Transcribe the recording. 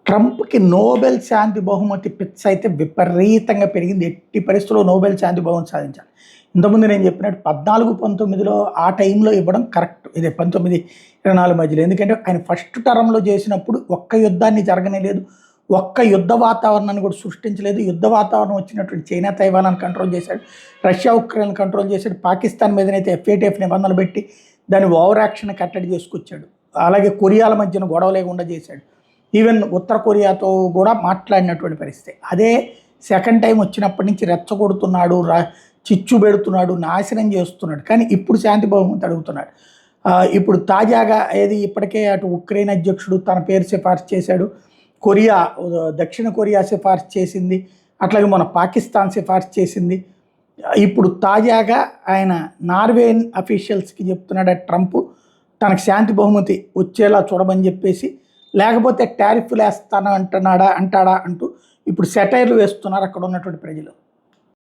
ట్రంప్‌కి Nobel శాంతి బహుమతి పిచ్చ అయితే విపరీతంగా పెరిగింది. ఎట్టి పరిస్థితుల్లో నోబెల్ శాంతి బహుమతి సాధించాలి. ఇంతకుముందు నేను చెప్పినట్టు 14, 19లో ఆ టైంలో ఇవ్వడం కరెక్ట్. ఇదే 19, 24 మధ్యలో. ఎందుకంటే ఆయన ఫస్ట్ టర్మ్‌లో చేసినప్పుడు ఒక్క యుద్ధాన్ని జరగనేలేదు. ఒక్క యుద్ధ వాతావరణాన్ని కూడా సృష్టించలేదు. యుద్ధ వాతావరణం వచ్చినటువంటి చైనా, తైవాన్‌ని కంట్రోల్ చేశాడు. రష్యా, ఉక్రెయిన్‌ని కంట్రోల్ చేశాడు. పాకిస్తాన్ మీదనైతే ఎఫ్ఏటిఎఫ్ నిబంధనలు పెట్టి దాని ఓవర్ యాక్షన్ కట్టడి చేసుకొచ్చాడు. అలాగే కొరియాల మధ్యన గొడవ లేకుండా చేశాడు. ఈవెన్ ఉత్తర కొరియాతో కూడా మాట్లాడినటువంటి పరిస్థితి. అదే సెకండ్ టైం వచ్చినప్పటి నుంచి రెచ్చగొడుతున్నాడు, చిచ్చు పెడుతున్నాడు, నాశనం చేస్తున్నాడు. కానీ ఇప్పుడు శాంతి బహుమతి అడుగుతున్నాడు. ఇప్పుడు తాజాగా ఏది ఇప్పటికే అటు ఉక్రెయిన్ అధ్యక్షుడు తన పేరు సిఫార్సు చేశాడు. కొరియా, దక్షిణ కొరియా సిఫార్సు చేసింది. అట్లాగే మన పాకిస్తాన్ సిఫార్సు చేసింది. ఇప్పుడు తాజాగా ఆయన నార్వేన్ అఫీషియల్స్కి చెప్తున్నాడు ట్రంప్ తనకు శాంతి బహుమతి వచ్చేలా చూడమని చెప్పేసి, లేకపోతే టారిఫ్లు వేస్తాను అంటాడా అంటూ ఇప్పుడు సెటైర్లు వేస్తున్నారు అక్కడ ఉన్నటువంటి ప్రజలు.